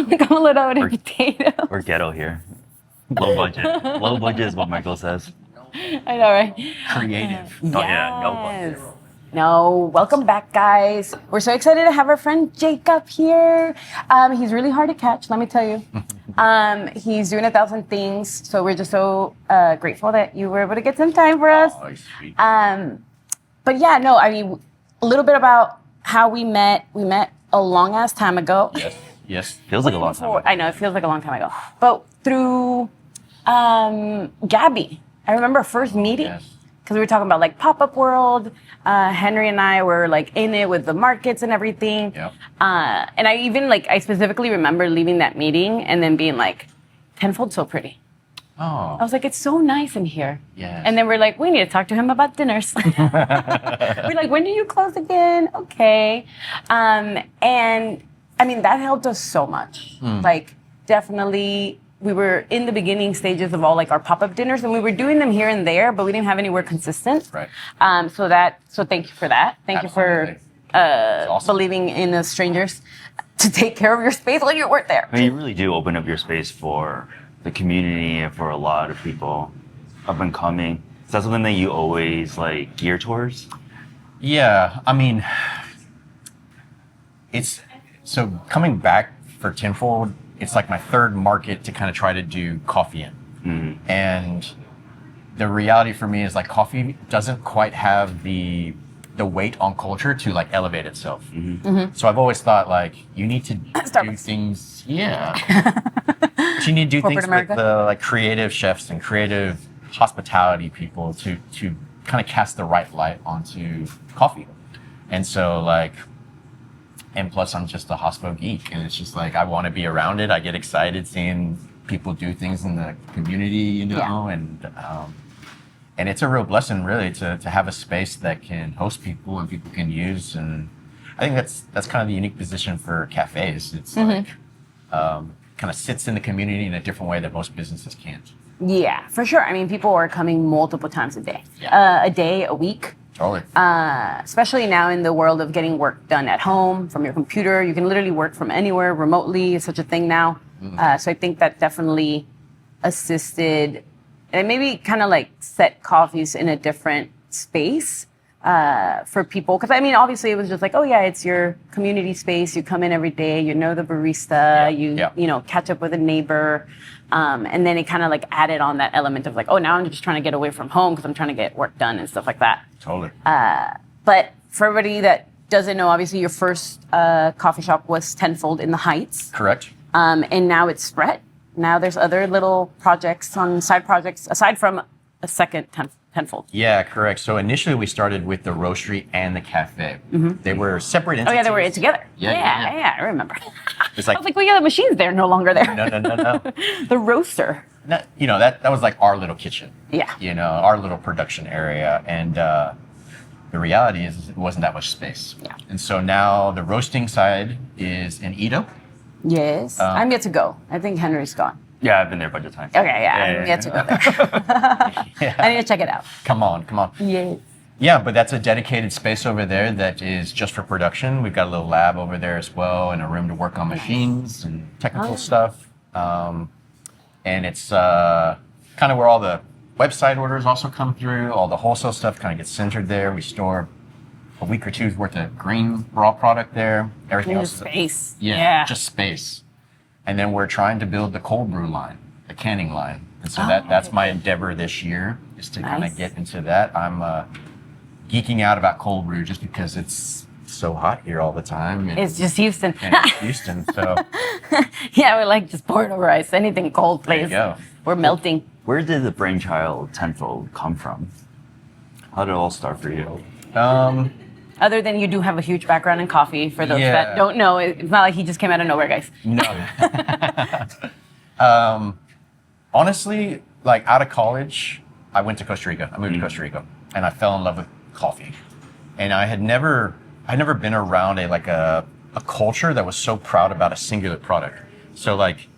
guacamole de potato. We're ghetto here. Low budget. Low budget is what Michael says. I know, right? Creative. Oh yeah, no budget. No, welcome back, guys. We're so excited to have our friend Jacob here. He's really hard to catch, let me tell you. He's doing 1,000 things, so we're just so grateful that you were able to get some time for us. Oh, sweet. But yeah, no, I mean, a little bit about how we met. We met a long ass time ago. Yes. Feels like a long time ago. I know, it feels like a long time ago. But through Gabby, I remember our first meeting. Yes. Because we were talking about like pop-up world. Henry and I were like in it with the markets and everything. Yep. And I specifically remember leaving that meeting and then being like, Tenfold's so pretty. Oh. I was like, it's so nice in here. Yes. And then we're like, we need to talk to him about dinners. We're like, when do you close again? Okay. And I mean, that helped us so much. Like, definitely. We were in the beginning stages of all like our pop-up dinners, and we were doing them here and there, but we didn't have anywhere consistent. Right. So thank you for that. Thank Absolutely. you for awesome. believing in the strangers to take care of your space while you work there. I mean, you really do open up your space for the community and for a lot of people up and coming. Is that something that you always like gear towards? Yeah, I mean, it's so coming back for Tenfold. It's like my third market to kind of try to do coffee in. Mm-hmm. And the reality for me is like coffee doesn't quite have the weight on culture to like elevate itself. Mm-hmm. So I've always thought like you need to do Starbucks. things, but you need to do Corporate things America. with the like creative chefs and creative hospitality people to kind of cast the right light onto coffee. And so like, and plus I'm just a hospo geek, and it's just like I want to be around it. I get excited seeing people do things in the community, and it's a real blessing really to have a space that can host people and people can use. And I think that's kind of the unique position for cafes. It's like kind of sits in the community in a different way that most businesses can't. Yeah, for sure. I mean, people are coming multiple times a day, a week. Totally. Especially now in the world of getting work done at home from your computer. You can literally work from anywhere remotely. It's such a thing now. So I think that definitely assisted and maybe kind of like set coffees in a different space for people. Because I mean, obviously it was just like, oh yeah, it's your community space. You come in every day, you know the barista, you know, catch up with a neighbor. And then it kind of like added on that element of like, oh, now I'm just trying to get away from home because I'm trying to get work done and stuff like that. Totally. But for everybody that doesn't know, obviously your first coffee shop was Tenfold in the Heights. Correct. And now it's spread. Now there's other little projects side projects aside from a second Tenfold. Yeah, correct. So initially we started with the roastery and the cafe. They were separate entities. Oh yeah, they were together. Yeah. I remember. It's like, I was like, well, yeah, the machine's there, no longer there. No. The roaster. You know, that was like our little kitchen. Yeah. You know, our little production area. And the reality is it wasn't that much space. Yeah. And so now the roasting side is in Edo. Yes. I'm yet to go. I think Henry's gone. Yeah, I've been there a bunch of times. Okay, I'm yet to go there. I need to check it out. Come on. Yes. Yeah, but that's a dedicated space over there that is just for production. We've got a little lab over there as well and a room to work on machines and technical stuff. And it's kind of where all the website orders also come through. All the wholesale stuff kind of gets centered there. We store a week or two's worth of green raw product there. Everything else. Space. Yeah, just space. And then we're trying to build the cold brew line, the canning line. And so that's my endeavor this year, is to kind of get into that. I'm geeking out about cold brew just because it's so hot here all the time. And, It's just Houston. and it's Houston, so Yeah, we like just pour it over ice. Anything cold, there you please. go. We're melting. Where did the brainchild Tenfold come from? How did it all start for you? Other than you do have a huge background in coffee, for those Yeah. that don't know, it's not like he just came out of nowhere, guys. No. Honestly, like out of college, I went to Costa Rica. I moved to Costa Rica, and I fell in love with coffee. And I'd never been around a culture that was so proud about a singular product. So like,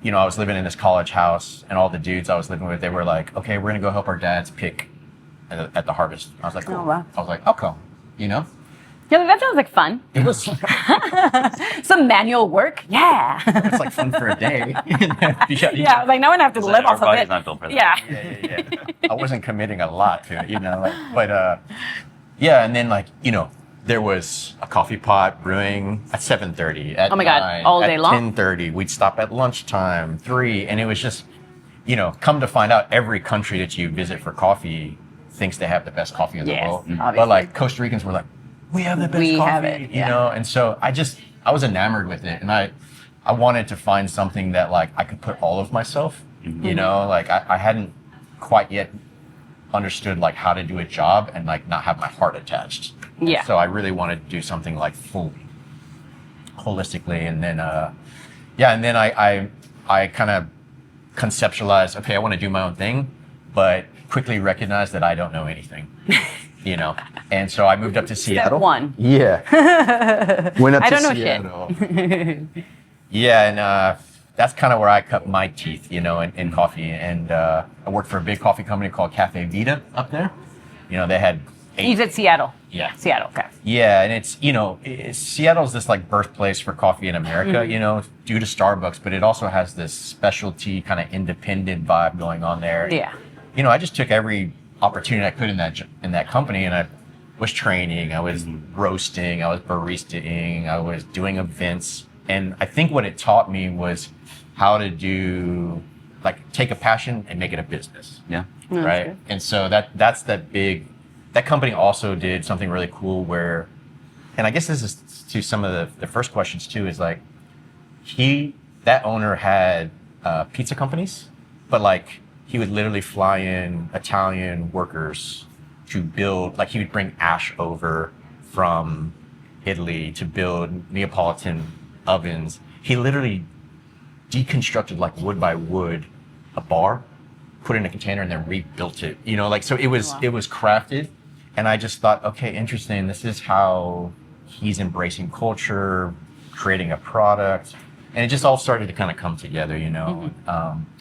you know, I was living in this college house, and all the dudes I was living with, they were like, okay, we're gonna go help our dads pick at the harvest. I was like, cool. Oh, wow. I was like, I'll come, you know? You're like, that sounds like fun. It was. Some manual work. Yeah. It's like fun for a day. Yeah, I was like, now I have to live Our off of body's it. not built for that. Yeah. Yeah. I wasn't committing a lot to it, but yeah, and then there was a coffee pot brewing at 7:30 at Oh my God, 9, all day at long? 10:30. We'd stop at lunchtime, 3, and it was just, come to find out every country that you visit for coffee thinks they have the best coffee in the Yes, world. obviously. But like Costa Ricans were like, we have the best We coffee, have it, yeah. And so I was enamored with it, and I wanted to find something that like I could put all of myself, like I hadn't quite yet understood like how to do a job and like not have my heart attached. Yeah. So I really wanted to do something like fully holistically, and then I kind of conceptualized, okay, I want to do my own thing, but quickly recognized that I don't know anything. And so I moved up to Seattle. Step one. Yeah. Went up I to don't know Seattle. shit. Yeah, and that's kind of where I cut my teeth, in coffee. And I worked for a big coffee company called Cafe Vita up there. They had 8. You said Seattle. Yeah. Seattle, okay. Yeah, and Seattle's this like birthplace for coffee in America, due to Starbucks, but it also has this specialty kind of independent vibe going on there. Yeah. I just took every opportunity I could in that company, and I was training, I was roasting, I was baristaing, I was doing events, and I think what it taught me was how to do take a passion and make it a business. Yeah. Right. good. And so that's that company also did something really cool where, and I guess this is to some of the first questions too, is like that owner had pizza companies, but he would literally fly in Italian workers to build, he would bring ash over from Italy to build Neapolitan ovens. He literally deconstructed wood by wood a bar, put it in a container, and then rebuilt it. So it was crafted, and I just thought, okay, interesting. This is how he's embracing culture, creating a product, and it just all started to kind of come together.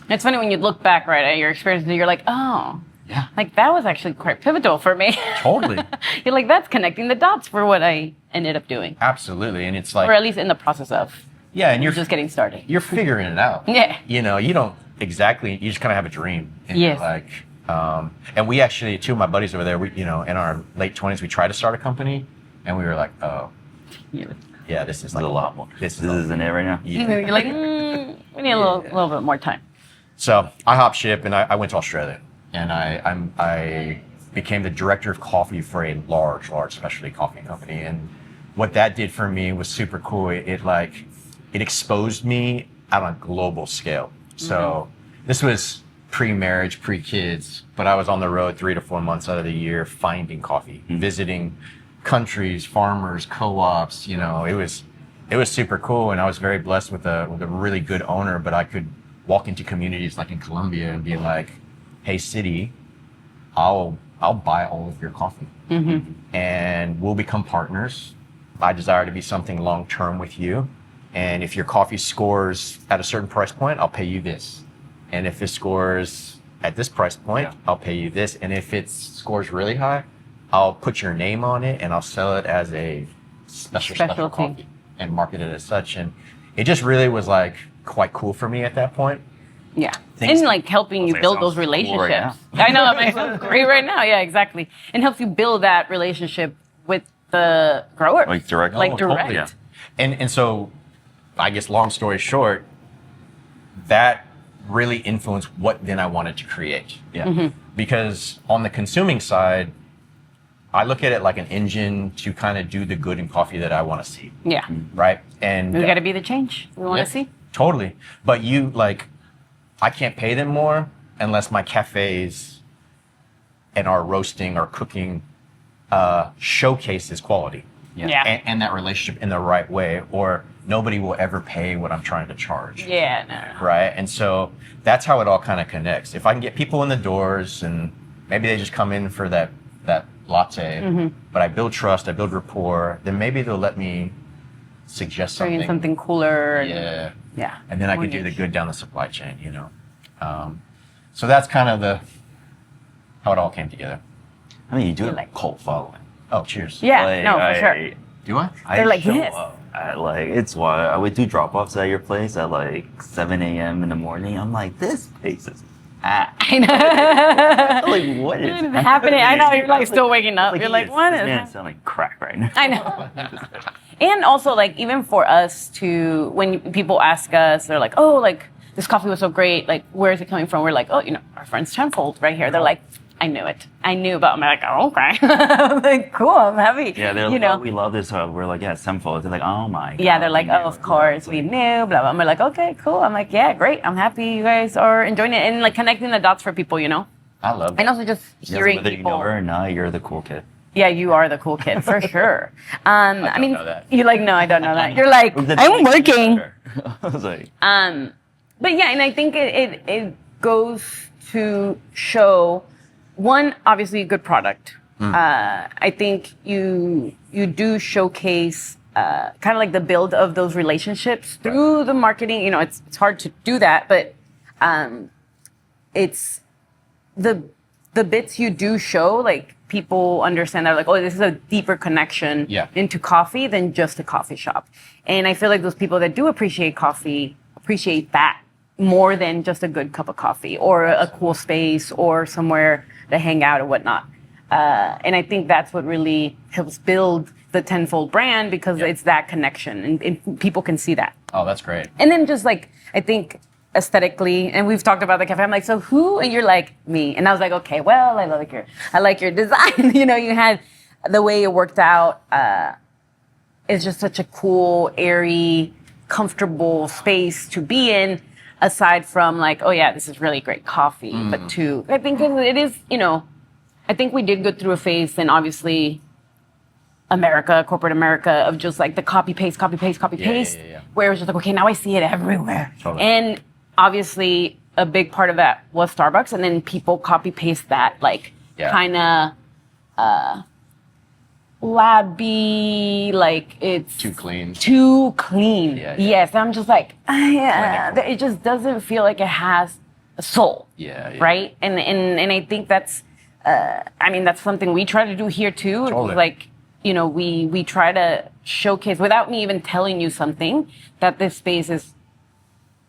It's funny when you look back, right, at your experience, and you're like, oh, Yeah. that was actually quite pivotal for me. Totally. You're like, that's connecting the dots for what I ended up doing, Absolutely, and it's or at least in the process of. yeah, and You're just getting started. you're figuring it out. Yeah. You don't exactly. You just kind of have a dream. And Yes. and we actually, 2 of my buddies over there, we, in our late 20s, we tried to start a company, and we were like, oh, yeah, this is This is a lot more. This This isn't it right now. Yeah. You're like, we need a little bit more time. So I hopped ship and I went to Australia, and I became the director of coffee for a large specialty coffee company. And what that did for me was super cool. It exposed me on a global scale. So this was pre-marriage, pre-kids, but I was on the road 3 to 4 months out of the year finding coffee, visiting countries, farmers, co-ops. It was super cool, and I was very blessed with a really good owner. But I could walk into communities like in Colombia and be like, "Hey, city, I'll buy all of your coffee, and we'll become partners. I desire to be something long term with you, and if your coffee scores at a certain price point, I'll pay you this, and if it scores at this price point, I'll pay you this, and if it scores really high, I'll put your name on it and I'll sell it as a special Specialty. coffee and market it as such." And it just really was quite cool for me at that point. Yeah. Things- And helping you Like, build sounds those cool right relationships. I know, it sounds great right now. Yeah, exactly. And helps you build that relationship with the grower. Direct. Like Oh, direct. totally. And so, I guess long story short, that really influenced what then I wanted to create. Yeah. Because on the consuming side, I look at it like an engine to kind of do the good in coffee that I want to see, Yeah. right? And We got to be the change we want yeah, to see. Totally. But I can't pay them more unless my cafes and our roasting or cooking showcases quality. Yeah. And that relationship in the right way, or nobody will ever pay what I'm trying to charge. Yeah, no. Right. And so that's how it all kind of connects. If I can get people in the doors and maybe they just come in for that latte, but I build trust, I build rapport, then maybe they'll let me suggest Bring in something. something cooler. Yeah. Yeah. And then I More could do the niche. good down the supply chain, So that's kind of how it all came together. I mean, you do have like- a cult following. Oh, cheers. Yeah, Like, no, for sure. Do I? They're like, show yes. up at like, it's wild. I would do drop-offs at your place at like 7 a.m. in the morning. I'm like, this place is I know. like, what is happening? I know, you're like still waking up. You're like, what this is man happening? sound like crack right now. I know. And also, like, even for us to, when people ask us, they're like, oh, like, this coffee was so great. Like, where is it coming from? We're like, oh, our friends Tenfold right here. They're like, I knew it. I knew about it. I'm like, oh, okay. I'm like, cool, I'm happy. Yeah, they're like, oh, we love this. We're like, yeah, Tenfold. They're like, oh my God. Yeah, they're like, oh, of course, we knew, blah, blah. I'm like, okay, cool. I'm like, yeah, great. I'm happy you guys are enjoying it and like connecting the dots for people, I love that. And also just hearing whether people. you know her or not, you're the cool kid. Yeah, you are the cool kid for sure. I mean, know that. you're like, no, I don't know that. You're like, I'm working. I was like, But yeah, and I think it goes to show one, obviously a good product. I think you do showcase kind of like the build of those relationships through the marketing. It's hard to do that, but it's the bits you do show, like people understand that, like, oh, this is a deeper connection into coffee than just a coffee shop. And I feel like those people that do appreciate coffee appreciate that more than just a good cup of coffee or a cool space or somewhere to hang out or whatnot. And I think that's what really helps build the Tenfold brand because it's that connection and people can see that. Oh, that's great. And then just like, I think aesthetically, and we've talked about the cafe. I'm like, so who? And you're like, me. And I was like, okay, well, I like your design. You had the way it worked out. It's just such a cool, airy, comfortable space to be in. Aside from like, oh yeah, this is really great coffee. But two, I think it is. I think we did go through a phase, and obviously, corporate America, of just like the copy paste, where it was just like, okay, now I see it everywhere. Totally. And obviously, a big part of that was Starbucks, and then people copy paste that, like kind of labby, like it's Too clean. Yeah. Yes, I'm just like, it just doesn't feel like it has a soul. Yeah. Right? And I think that's, that's something we try to do here too. Totally. Like, we try to showcase, without me even telling you something, that this space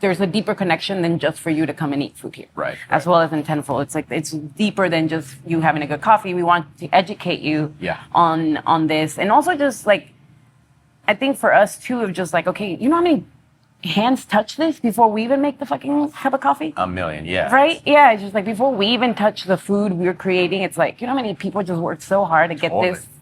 there's a deeper connection than just for you to come and eat food here. Right. As well as in Tenfold. It's like, it's deeper than just you having a good coffee. We want to educate you on this. And also just like, I think for us too, of just like, okay, you know how many hands touch this before we even make the fucking cup of coffee? A million, yeah. Right? Yeah, it's just like before we even touch the food we're creating, it's like, you know how many people just worked so hard to get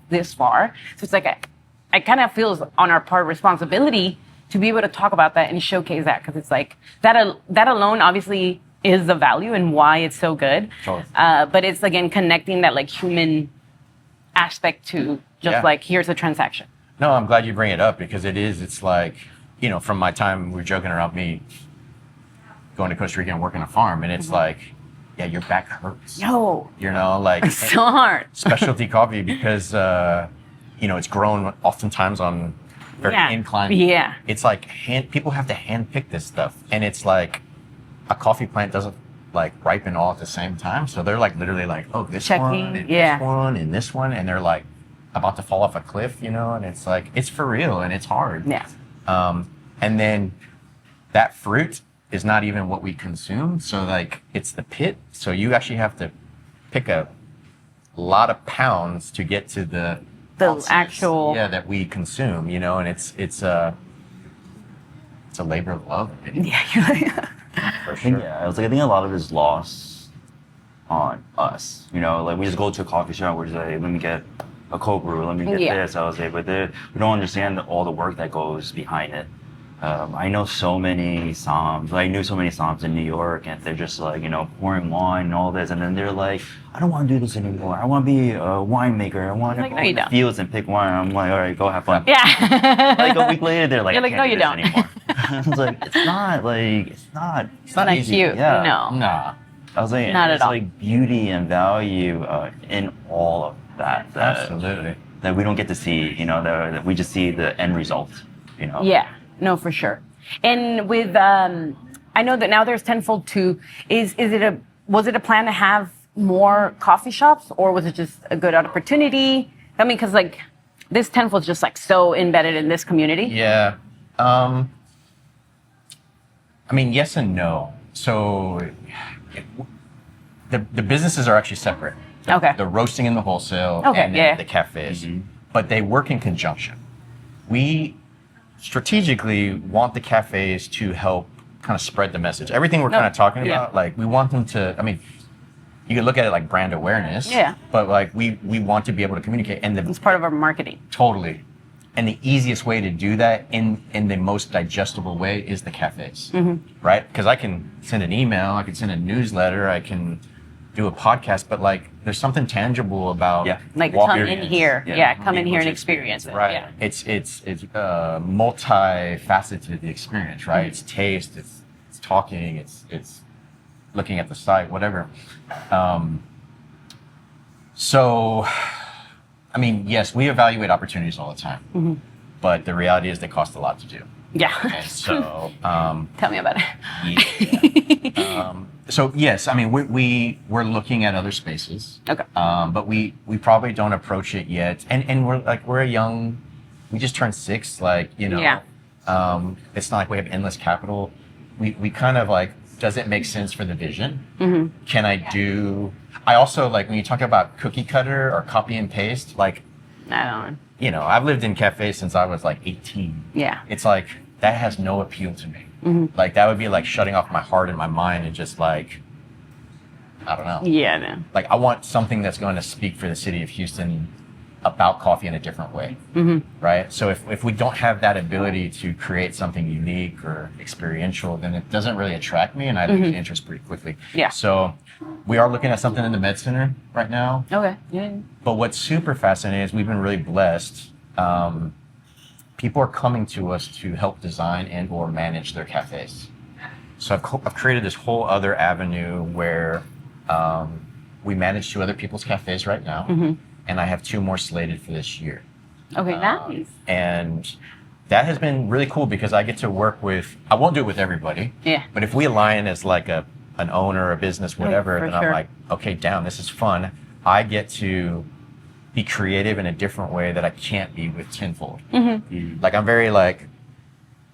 this far? So it's like, I kind of feel it's on our part responsibility to be able to talk about that and showcase that, because it's like that alone obviously is the value and why it's so good. Totally. But it's again connecting that like human aspect to just like, here's a transaction. No, I'm glad you bring it up because it's like, from my time, we were joking around me going to Costa Rica and working a farm, and it's like, yeah, your back hurts. Like it's so hard. Specialty coffee because it's grown oftentimes on very inclined. Yeah. It's like people have to hand pick this stuff, and it's like a coffee plant doesn't like ripen all at the same time. So they're like literally like, oh, this one, and this one, and this one, and they're like about to fall off a cliff, and it's like it's for real and it's hard. Yeah. And then that fruit is not even what we consume. So like it's the pit. So you actually have to pick a lot of pounds to get to the actual that we consume, and it's a labor of love. Yeah. For sure. Yeah, I think a lot of it is lost on us. Like we just go to a coffee shop, we're just like, let me get a cold brew, let me get this. I was like, but we don't understand all the work that goes behind it. I know so many Psalms. I knew so many Psalms in New York, and they're just like, pouring wine and all this, and then they're like, I don't want to do this anymore. I want to be a winemaker. I want to go in the fields and pick wine. I'm like, all right, go have fun. Yeah. Like a week later, they're like, you're like, no, you don't. Anymore. I was like, it's not easy. Cute. Yeah. No. Nah. I was like, not it's at all. like beauty and value in all of that. Absolutely. That we don't get to see. That we just see the end result. Yeah. No, for sure. And with, I know that now there's Tenfold 2. Was it a plan to have more coffee shops, or was it just a good opportunity? I mean, because like this tenfold is just like so embedded in this community. Yeah. I mean, yes and no. So the businesses are actually separate. Okay. The roasting and the wholesale Okay, and yeah. the cafes. But they work in conjunction. We strategically want the cafes to help kind of spread the message. Everything we're kind of talking Yeah. about, like we want them to, I mean, you can look at it like brand awareness. Yeah. But like we want to be able to communicate, and It's part of our marketing. totally. And the easiest way to do that in the most digestible way is the cafes, right? Because I can send an email, I can send a newsletter, I can do a podcast, but like there's something tangible about Like walking come in here. Yeah, come in here and experience it. Right. Yeah. It's multifaceted, the experience, right? It's taste, it's talking, it's looking at the site, whatever. So, I mean, yes, we evaluate opportunities all the time, but the reality is they cost a lot to do. Yeah. And so, Tell me about it. so yes, I mean, we're looking at other spaces. Okay. But we probably don't approach it yet. And we're a young, we just turned 6, like, you know. Yeah. It's not like we have endless capital. We kind of like, does it make sense for the vision? Can I also like when you talk about cookie cutter or copy and paste, like, I don't know. you know, I've lived in cafes since I was like 18. Yeah. It's like, that has no appeal to me. Like, that would be like shutting off my heart and my mind and just like, I don't know. Yeah, no. Like, I want something that's going to speak for the city of Houston about coffee in a different way, right? So if we don't have that ability to create something unique or experiential, then it doesn't really attract me, and I lose interest pretty quickly. Yeah. So we are looking at something in the Med Center right now. Okay. Yeah. But what's super fascinating is we've been really blessed. People are coming to us to help design and or manage their cafes. So I've created this whole other avenue where we manage 2 other people's cafes right now, and I have 2 more slated for this year. Okay, nice. And that has been really cool because I get to work with, I won't do it with everybody, Yeah. but if we align as like an owner, a business, whatever, for then I'm sure. like, okay, down, this is fun. I get to be creative in a different way that I can't be with Tenfold. Like, I'm very like,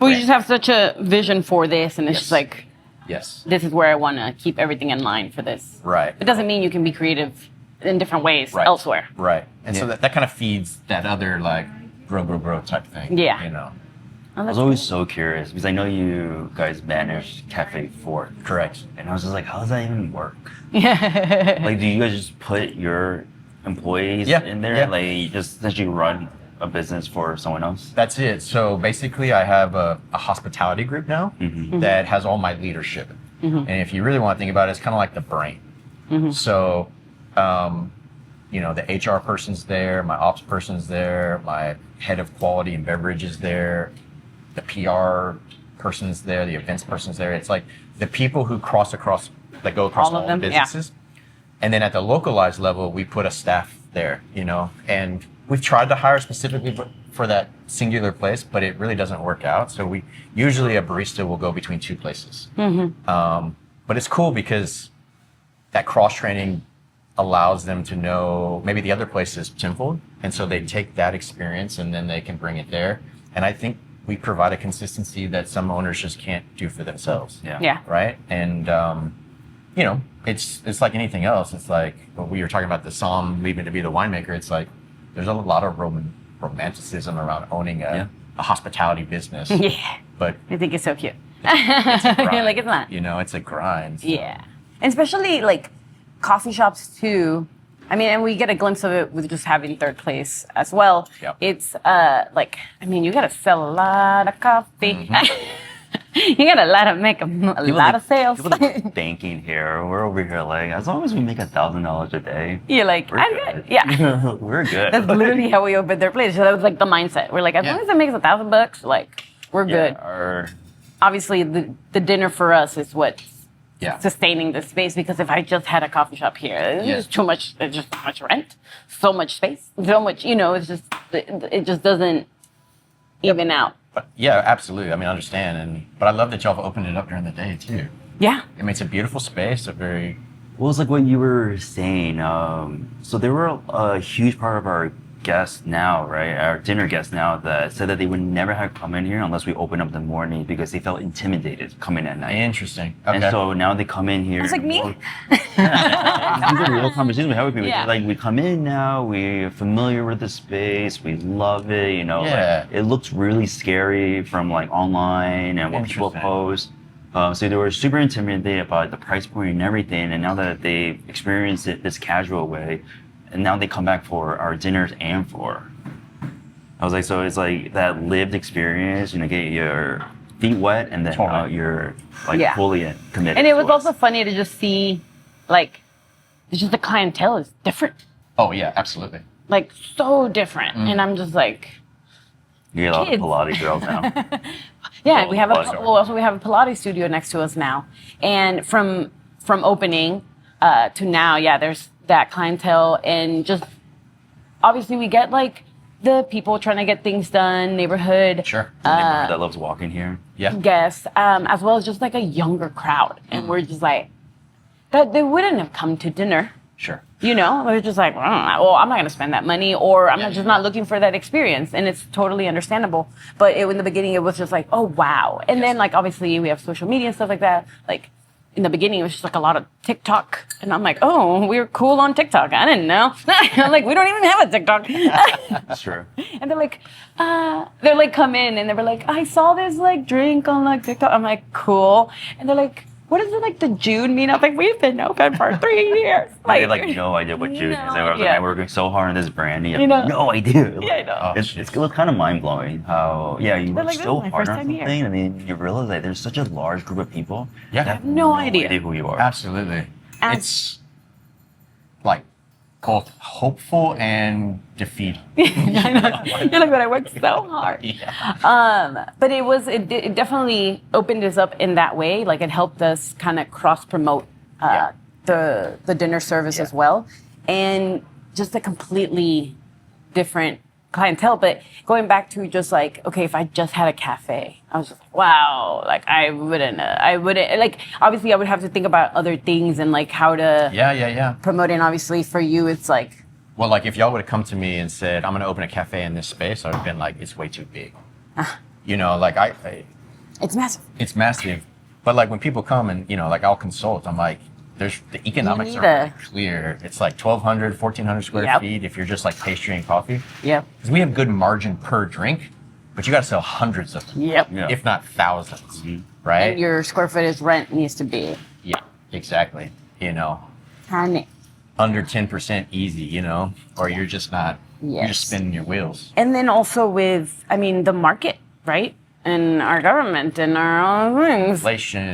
Well, you just have such a vision for this, and it's just like, yes, this is where I want to keep everything in line for this. right. It doesn't mean you can be creative in different ways Right. elsewhere. Right. And so that kind of feeds that other like grow type thing. Yeah. You know. Oh, I was that's always so curious because I know you guys managed Cafe Fort. Correct. And I was just like, how does that even work? Yeah. Like, do you guys just put your employees Yeah, in there? yeah. Like, you just essentially run a business for someone else? That's it. So basically, I have a hospitality group now that has all my leadership. And if you really want to think about it, it's kind of like the brain. So, you know, the HR person's there, my ops person's there, my head of quality and beverage is there, the PR person's there, the events person's there. It's like the people who go across All of all them, the yeah. businesses. And then at the localized level, we put a staff there, you know, and we've tried to hire specifically for that singular place, but it really doesn't work out. So usually a barista will go between 2 places. But it's cool because that cross training allows them to know maybe the other place is Tenfold. And so they take that experience and then they can bring it there. And I think we provide a consistency that some owners just can't do for themselves. Yeah. Right. And, you know, it's like anything else. It's like, when we were talking about the Somm leaving to be the winemaker, it's like, there's a lot of romanticism around owning a hospitality business. Yeah. But I think it's so cute. it's a grind. You're like, it's not. You know, it's a grind. So. Yeah. And especially like coffee shops too. I mean, and we get a glimpse of it with just having third place as well. Yep. It's like, I mean, you got to sell a lot of coffee. You got to make a lot of sales. People like banking here. We're over here like, as long as we make $1,000 a day, You're like, we're I'm good. good. Yeah. We're good. That's literally how we opened their place. So that was like the mindset. We're like, as long as it makes $1,000, like, we're good. Our, Obviously, the dinner for us is what's Yeah. sustaining the space, because if I just had a coffee shop here, it's too much. It's just so much rent, so much space, so much. You know, it's just it just doesn't even out. But yeah, absolutely. I mean, I understand. But I love that y'all have opened it up during the day too. Yeah. I mean, it's a beautiful space, a very... what was like what you were saying? So they were a huge part of our guests now, right? Our dinner guests now that said that they would never have come in here unless we open up in the morning because they felt intimidated coming at night. Interesting. Okay. And so now they come in here. It's like me. These are real conversations we have with people. Yeah. Like we come in now, we're familiar with the space, we love it. You know, Yeah. like, it looks really scary from like online and what people Interesting. post. So they were super intimidated about the price point and everything. And now that they experienced it this casual way, and now they come back for our dinners and floor. I was like, so it's like that lived experience, you know, get your feet wet and then Totally. you're like Yeah. fully committed. And it was to us. also funny to just see, like, it's just the clientele is different, Oh yeah, absolutely. like so different. And I'm just like, You get a lot of kids. Pilates girls now. yeah, Oh, we have a Pilates. also we have a Pilates studio next to us now, and from opening to now, yeah, there's that clientele, and just obviously we get like the people trying to get things done, neighborhood Sure. That loves walking here. Yeah. guests, as well as just like a younger crowd, and we're just like that they wouldn't have come to dinner. Sure. You know, they're just like, well, I'm not going to spend that money, or I'm just not looking for that experience, and it's totally understandable. But in the beginning, it was just like, oh wow, and then like obviously we have social media and stuff like that. Like in the beginning, it was just like a lot of TikTok, and I'm like, oh, we're cool on TikTok. I didn't know. I'm like, we don't even have a TikTok. That's true. And they're like, come in, and they were like, I saw this like drink on like TikTok. I'm like, cool, and they're like, what is it like the June meetup? Like we've been open for 3 years. I had like no idea what June is. I was like, yeah. man, we're working so hard on this brand. You have You know? no idea. Yeah, I know. It was kind of mind blowing how, yeah, you They're work like, this so is my hard first on time something here. and then you realize that there's such a large group of people Yeah. that have no idea. who you are. Absolutely. And- It's like both hopeful and defeating. I know. You're like, but I worked so hard. Yeah. But it definitely opened us up in that way. Like it helped us kind of cross promote Yeah. the dinner service as well, and just a completely different clientele. But going back to just like, okay, if I just had a cafe, I was just like, wow, like I wouldn't like. Obviously, I would have to think about other things and like how to Yeah. promote it. And obviously, for you, it's like, Well, like if y'all would have come to me and said, I'm going to open a cafe in this space, I would have been like, it's way too big. You know, like it's massive. it's massive. But like when people come and, you know, like I'll consult, I'm like, there's the economics need are a- clear. It's like 1,200, 1,400 square Yep. feet if you're just like pastry and coffee. Yep. Because we have good margin per drink, but you got to sell hundreds of them, Yep. Yeah. if not thousands, right? And your square footage rent needs to be Yeah, exactly. You know, tiny. under 10% easy, you know, or you're just not, you're Yes. just spinning your wheels. And then also with, I mean, the market, right? And our government and our own things.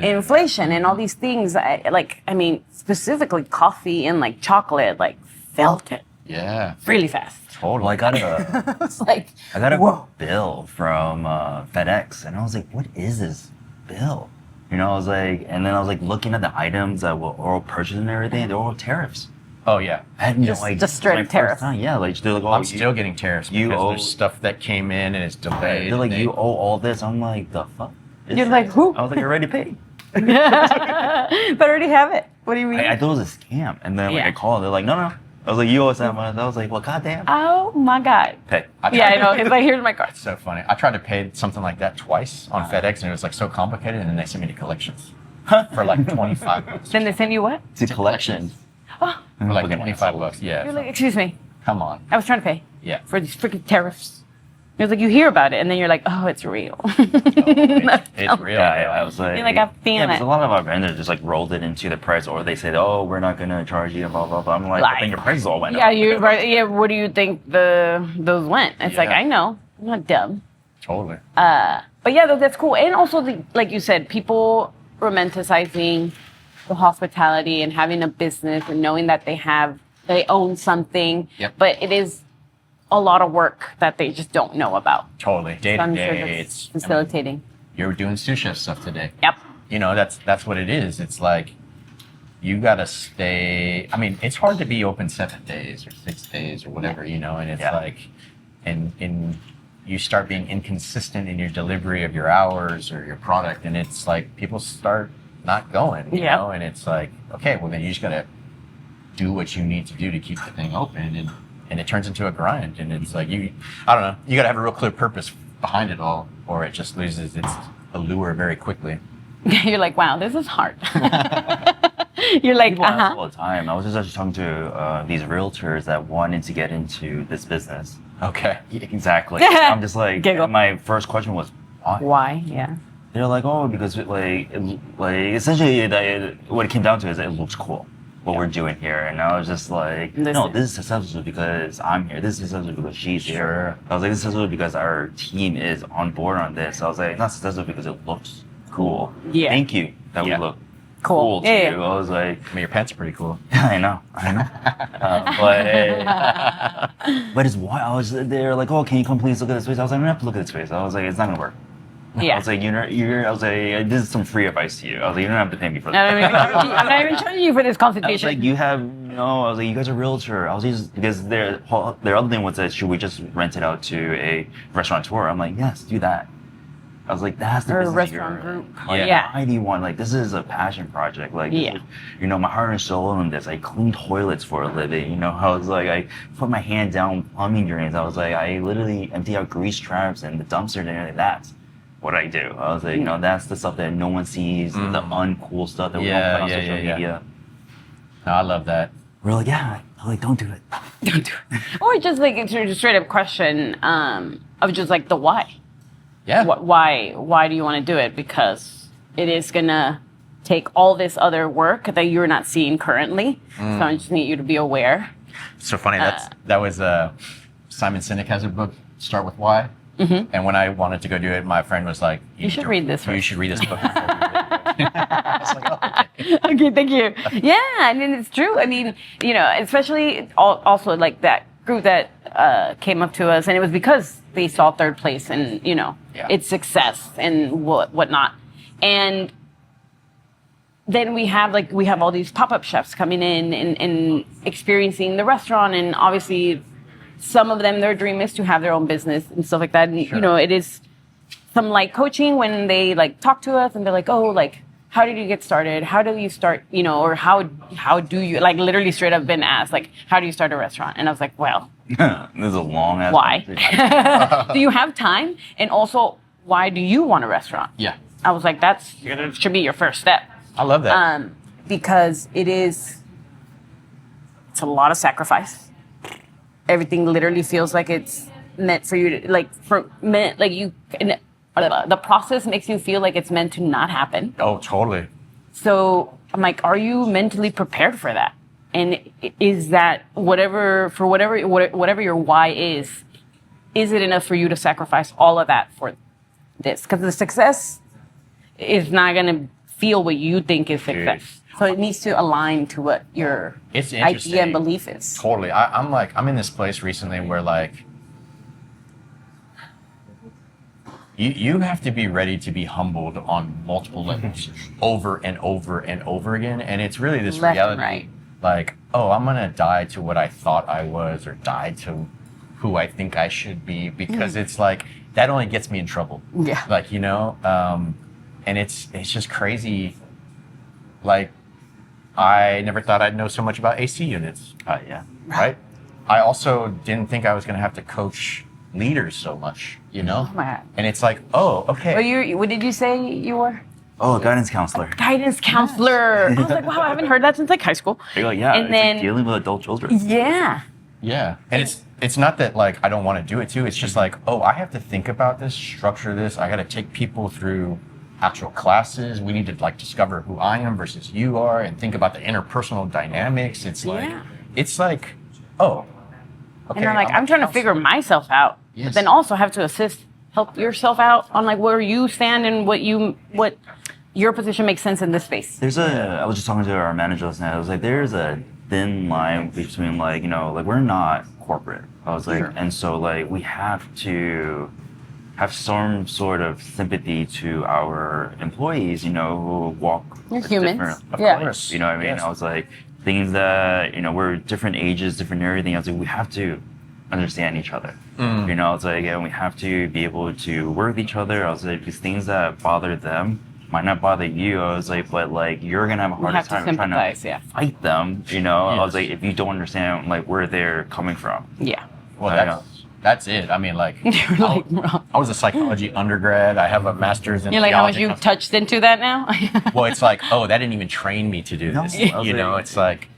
Inflation and all these things. I mean, specifically coffee and like chocolate, like felt it Yeah, really fast. totally. Well, I got a It's like, whoa. bill from FedEx, and I was like, "What is this bill?" You know, I was like, and then I was like looking at the items that were all purchased and everything. They're all tariffs. Oh, yeah. I had no Just- idea. just straight It was my tariff. first time. Yeah, like they're like, "Oh, I'm still getting tariffs you because owe- there's stuff that came in and it's delayed. They're like, and you owe all this. I'm like, the fuck? is You're this?" like, who? I was like, I already paid. But I already have it. What do you mean? I thought it was a scam, and then like Yeah. I called. They're like, no. I was like, you owe us that much. I was like, well, goddamn. Oh my God. Pay. Yeah, I know. It's like, here's my card. It's so funny. I tried to pay something like that twice on FedEx, and it was like so complicated, and then they sent me to collections for like $25. Then they send you what? To collections. For like Fucking $25. Yeah. You're like, excuse me. Come on. I was trying to pay Yeah. for these freaking tariffs. It was like, you hear about it, and then you're like, oh, it's real. It's real. Yeah, I was like, You're like, I feel yeah, because it. a lot of our vendors just like rolled it into the price, or they said, oh, we're not gonna charge you, blah blah blah. I'm like, but then your prices all went Yeah, up. you right. Yeah, where do you think those went? It's like, Yeah. I know, I'm not dumb. Totally. But yeah, that's cool. And also, like you said, people romanticizing the hospitality and having a business and knowing that they own something. Yep. But it is a lot of work that they just don't know about. Totally. Day So to I'm sure day, that's it's I mean, facilitating. you're doing sous chef stuff today. Yep. You know, that's what it is. It's like you gotta stay. I mean, it's hard to be open 7 days or 6 days or whatever, you know. And it's Yeah. like, and you start being inconsistent in your delivery of your hours or your product, and it's like people start not going, you Yeah. know. And it's like, okay, well then you just gotta do what you need to do to keep the thing open, and it turns into a grind. And it's like I don't know, you got to have a real clear purpose behind it all, or it just loses its allure very quickly. You're like, wow, this is hard. You're like, People ask all the time. I was just actually talking to these realtors that wanted to get into this business. Okay. Exactly. I'm just like, Giggle. my first question was, why? Why? Yeah. They're like, oh, because essentially what it came down to is it looks cool what we're doing here, and I was just like, no, this is successful because I'm here. This is successful because she's here. I was like, this is successful because our team is on board on this. I was like, not successful because it looks cool. Yeah. Thank you. That would look cool to yeah. you. I was like, I mean, your pants are pretty cool. I know. But it's why I was there like, oh, can you come please look at this space? I was like, I don't have to look at this space. I was like, it's not gonna work. Yeah. I was like, I was like, this is some free advice to you. I was like, you don't have to pay me for I'm that. not even charging you for this I was consultation. like, I was like, you guys are a realtor. I was just, because their other thing was that, should we just rent it out to a restaurateur? I'm like, yes, do that. I was like, that's the Or a business restaurant you're- group. Like, Yeah. why do you want, like, this is a passion project. Like, this is, my heart and soul in this. I clean toilets for a living. I was like, I put my hand down plumbing drains. I was like, I literally empty out grease traps and the dumpster and like, that's what I do. I was like, that's the stuff that no one sees, the uncool stuff that we don't put on social media. No, I love that. We're like, don't do it. Don't do it. Or just like it's a straight up question of just like the why. Yeah. Why do you want to do it? Because it is gonna take all this other work that you're not seeing currently. So I just need you to be aware. So funny. That was Simon Sinek has a book, Start With Why. Mm-hmm. And when I wanted to go do it, my friend was like, You should read this You first. should read this book. Before you do it. I was like, oh, okay. Okay, thank you. Yeah, I mean, it's true. I mean, especially also like that group that came up to us, and it was because they saw third place and, its success and whatnot. And then we have all these pop-up chefs coming in and experiencing the restaurant, and obviously some of them, their dream is to have their own business and stuff like that. And, it is some like coaching when they like talk to us and they're like, oh, like, how did you get started? How do you start, or how do you, like, literally straight up been asked, like, how do you start a restaurant? And I was like, well, this is a long ass why? Do you have time? And also, why do you want a restaurant? Yeah. I was like, that should be your first step. I love that. Because it's a lot of sacrifice. Everything literally feels like it's meant for you to, the process makes you feel like it's meant to not happen. Oh, totally. So I'm like, are you mentally prepared for that? And is that whatever your why is it enough for you to sacrifice all of that for this? Because the success is not going to feel what you think is success. So it needs to align to what your idea and belief is. Totally. I'm in this place recently where like, you have to be ready to be humbled on multiple levels over and over and over again. And it's really this Left reality, and right. like, oh, I'm going to die to what I thought I was or die to who I think I should be, because it's like, that only gets me in trouble. Yeah. Like, and it's just crazy. Like, I never thought I'd know so much about AC units. Yeah. Right? I also didn't think I was going to have to coach leaders so much, Oh my God. And it's like, oh, okay. What did you say you were? Oh, guidance counselor. Guidance counselor. I was like, wow, I haven't heard that since like high school. You're like, yeah, And it's then- like dealing with adult children. Yeah. Yeah. And it's not that like I don't want to do it too. It's just like, oh, I have to think about this, structure this. I got to take people through actual classes. We need to like discover who I am versus you are and think about the interpersonal dynamics. It's like, oh, okay. And I'm like, I'm trying to figure myself out, Yes. but then also have to help yourself out on like where you stand and what your position makes sense in this space. I was just talking to our manager last night. I was like, there's a thin line between like, like we're not corporate. I was like, and so like we have to have some sort of sympathy to our employees, who walk You're a humans. different Yeah. life, you know what I mean? Yes. I was like, things that, we're different ages, different everything. I was like, we have to understand each other. I was like, and we have to be able to work with each other. I was like, these things that bother them, might not bother you. I was like, but like you're gonna have a harder have to time trying sympathize, to yeah. fight them. You know, I was Yes. like, if you don't understand like where they're coming from. Yeah. Well, I know. that's it. I mean, like, You're like, bro. I was a psychology undergrad. I have a master's in You're like, how much theology. you've touched into that now? Well, it's like, oh, that didn't even train me to do this. No. You know, it's like,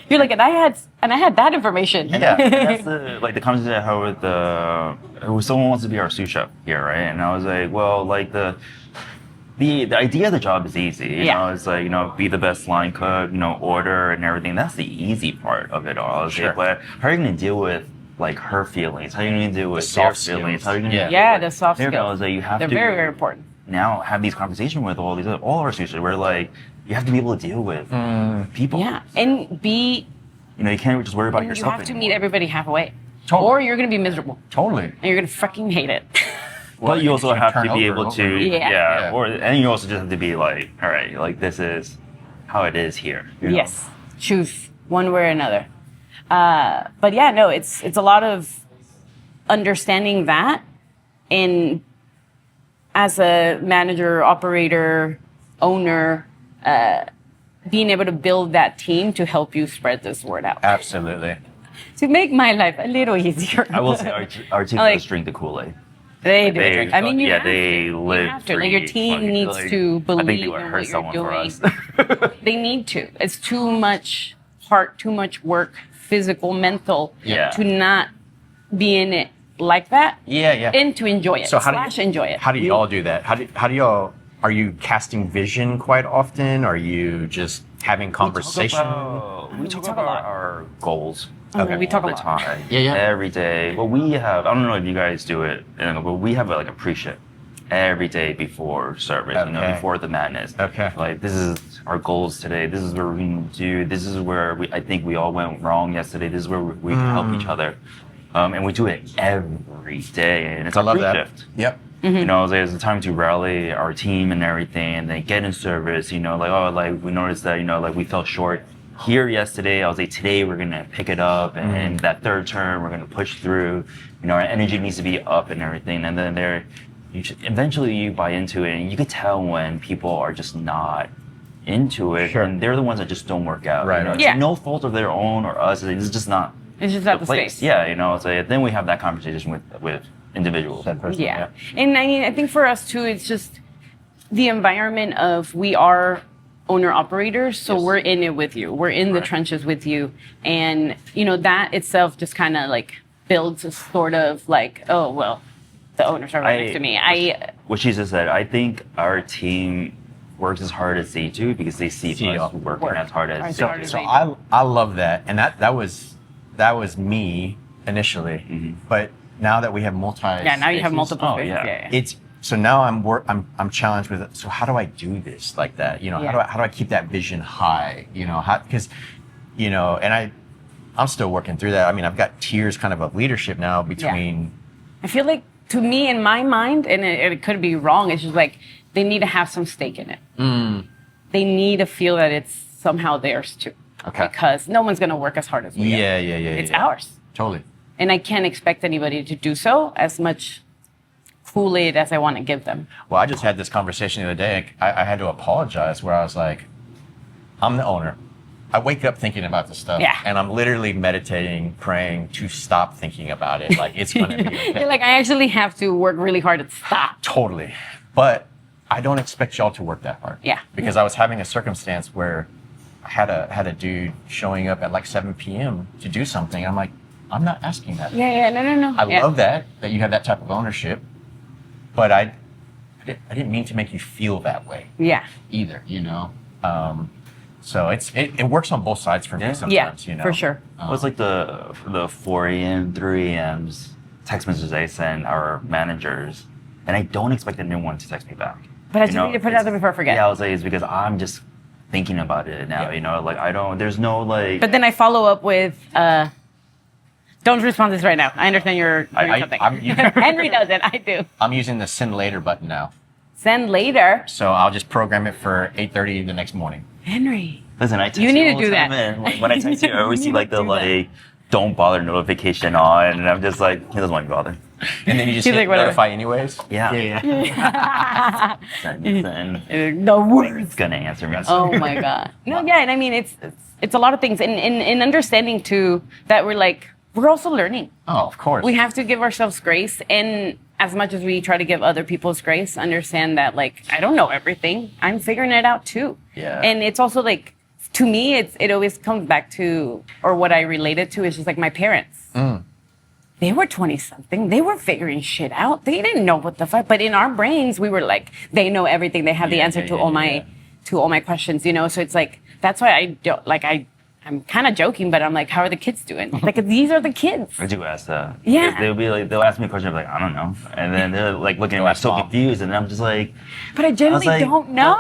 You're like, and I had that information. Yeah. That's the conversation I had with someone wants to be our sous chef here, right? And I was like, well, like the idea of the job is easy. You Yeah. know, it's like, you know, be the best line cook, you know, order and everything. That's the easy part of it all. I was Sure. like, but how are you going to deal with like her feelings? How are you going to deal with soft their feelings? skills. How are you going to Yeah. Yeah, the soft I skills. was like, you have They're to very, very important. now have these conversations with all our sous chefs where like you have to be able to deal with people. Yeah, and be. You know, you can't just worry about You yourself have to anymore. meet everybody halfway, Totally. or you're gonna be miserable, totally. and you're gonna fucking hate it. But you also It's gonna have turn to be over able and to, over. Yeah. and you also just have to be like, all right, like this is how it is here. you know? Yes, choose one way or another. But yeah, no, it's a lot of understanding that, and as a manager, operator, owner, being able to build that team to help you spread this word out, Absolutely. to make my life a little easier. I will say our team Like- does drink the Kool-Aid. They do. They- I mean, you yeah, have they to. live. You have to. Like, your breathe, team fucking, needs like, to believe I think they would in hurt what you're someone for doing. us. They need to. It's too much heart, too much work, physical, mental, Yeah. to not be in it like that, Yeah, yeah. and to enjoy it. So Enjoy it. How do y'all do that? How do y'all? Are you casting vision quite often? Are you just having conversation? We talk talk a about lot. our goals. Okay, we talk a all the lot. time. Yeah. Every day. Well, we have. I don't know if you guys do it, but we have like a pre-shift every day before service. You know, Okay. before the madness. Okay. Like this is our goals today. This is what we're going to do. This is where I think we all went wrong yesterday. This is where we can help each other. And we do it every day, and it's I a love that. pre-shift. Yep. You know, there's a time to rally our team and everything, and then get in service. You know, like like we noticed that like we fell short here yesterday. I was like, today we're gonna pick it up, and that third term we're gonna push through. You know, our energy needs to be up and everything, and then eventually you buy into it, and you can tell when people are just not into it, Sure. and they're the ones that just don't work out. Right. You know? Yeah. It's no fault of their own or us. It's just not. It's just not the place. space. Yeah, you know, so then we have that conversation with individuals. That person, Yeah. And I mean, I think for us too, it's just the environment of we are owner operators, so Yes. we're in it with you. We're in the Right. trenches with you. And, that itself just kind of like builds a sort of like, oh, well, the owners are right next to me. What she just said, I think our team works as hard as they do because they see See us y'all working work as hard as as they hard do. as So they I love that, and that was me initially, but now that we have multi, yeah, now you have spaces, multiple Oh, spaces. yeah. Yeah. It's so now I'm challenged with it. So how do I do this like that? You know, Yeah. how do I keep that vision high? You know, because and I'm still working through that. I mean, I've got tiers kind of leadership now between. I feel like, to me, in my mind, and it could be wrong, it's just like they need to have some stake in it. They need to feel that it's somehow theirs too. Okay. Because no one's going to work as hard as we are. Yeah. It's yeah. ours. Totally. And I can't expect anybody to do so as much Kool-Aid as I want to give them. Well, I just had this conversation the other day. I had to apologize where I was like, I'm the owner. I wake up thinking about this stuff, Yeah. and I'm literally meditating, praying to stop thinking about it. Like it's gonna be okay. You're like, I actually have to work really hard to stop. Totally. But I don't expect y'all to work that hard. Yeah. Because I was having a circumstance where I had a dude showing up at like 7 p.m. to do something. I'm like, I'm not asking that. Yeah, no. I Yeah. love that you have that type of ownership, but I didn't mean to make you feel that way Yeah. either, So it works on both sides for me Yeah. sometimes, Yeah, for sure. Well, it's like the 4 a.m., 3 a.m.s text messages I send our managers, and I don't expect anyone to text me back. But I just need to put it out there before I forget. Yeah, I was like, it's because I'm just thinking about it now. Yeah. Like there's no like. But then I follow up with, don't respond to this right now. I understand you're doing something. Henry does it. I do. I'm using the send later button now. Send later. So I'll just program it for 8:30 the next morning. Henry. Listen, I text You need to all the do time, that. and like, when I text you, I always see like the Do that. don't bother notification on, and I'm just like, he doesn't want to be bothered. And then you just He's hit like, whatever. notify anyways. Yeah. Yeah. Then The worst. it's gonna answer me. Oh my god. No, yeah, and I mean it's a lot of things, and in understanding too that we're also learning. Oh, of course. We have to give ourselves grace, and as much as we try to give other people's grace, understand that I don't know everything. I'm figuring it out too. Yeah. And it's also to me, it always comes back to, or what I relate it to is just my parents. They were 20 something. They were figuring shit out. They didn't know what the fuck. But in our brains, we were they know everything. They have the answer to all my questions, So it's that's why I don't I'm kind of joking, but I'm how are the kids doing? These are the kids. I do ask that. Yeah. They'll ask me a question. I'm I don't know. And then they're looking at me so confused. And I'm just But I generally don't know.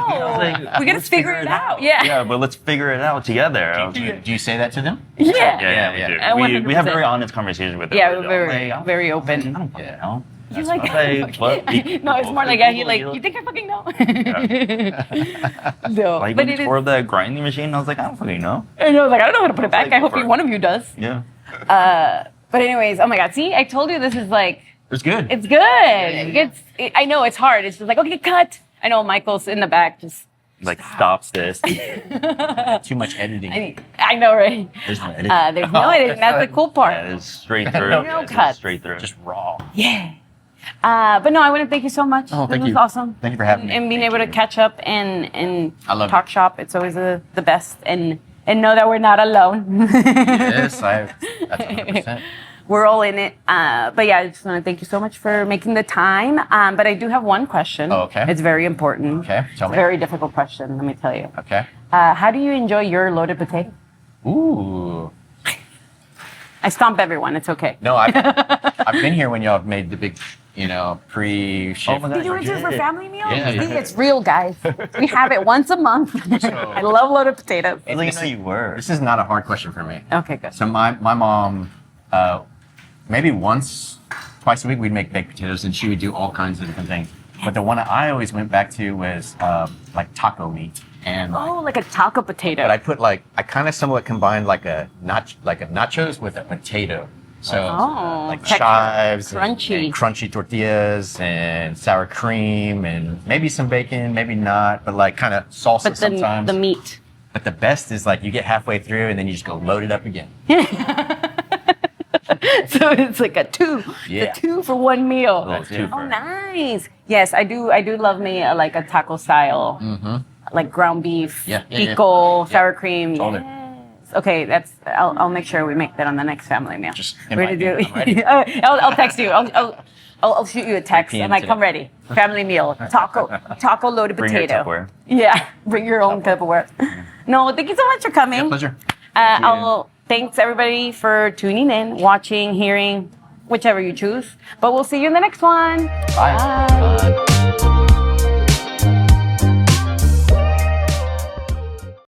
We got to figure it out. Yeah. Yeah, but let's figure it out together. Do you say that to them? Yeah. Yeah, we do. We have very honest conversations with them. Yeah, we're very open. I don't fucking know. He's what? No, it's more you think I fucking know? No, Like but when you tore the grinding machine, I was I don't fucking know. I know, I don't know how to put it back. I hope one of you does. Yeah. But anyways, oh my god, see, I told you this is It's good. it's good. I know it's hard. It's just okay, cut. I know Michael's in the back, just Stops this. Too much editing. I know, right? There's no editing. There's no editing. That's the cool part. Yeah, it's straight through. No It's cuts. Straight through. Just raw. Yeah. But no, I want to thank you so much. Oh, thank This was you. awesome. Thank you for having me. And being able to catch up and I love talk shop. It's always the best. And know that we're not alone. Yes, that's 100%. We're all in it. But yeah, I just want to thank you so much for making the time. But I do have one question. Oh, okay. It's very important. Okay, tell It's me. a very difficult question, let me tell you. Okay. How do you enjoy your loaded potato? Ooh. I stomp everyone. It's okay. No, I've been here when y'all have made the big, pre-shift. Oh my God. Did you want to do it for family meal? Yeah. See, it's real, guys. We have it once a month. I love loaded potatoes. I didn't know you were. This is not a hard question for me. Okay, good. So my mom, maybe twice a week, we'd make baked potatoes, and she would do all kinds of different things. But the one I always went back to was taco meat, and like a taco potato. but I put I kind of somewhat combined like a nachos with a potato. So texture, chives, crunchy. and crunchy tortillas, and sour cream, and maybe some bacon, maybe not, but kind of salsa but sometimes. the meat. But the best is you get halfway through and then you just go load it up again. So it's a two. Yeah. The 2 for one meal. Little twofer. Oh, nice. Yes, I do love me a taco style, ground beef, Yeah, yeah, yeah. pico, Yeah. sour cream. Totally. Yes. Okay, I'll make sure we make that on the next family meal. Just We're invite gonna me. I'm ready. I'll text you. I'll shoot you a text. 3 p.m. I'm come ready. Family meal, taco loaded Bring your potato. Tupperware. Yeah, bring your own Tupperware. No, thank you so much for coming. Yeah, pleasure. Thanks everybody for tuning in, watching, hearing, whichever you choose. But we'll see you in the next one. Bye. Bye.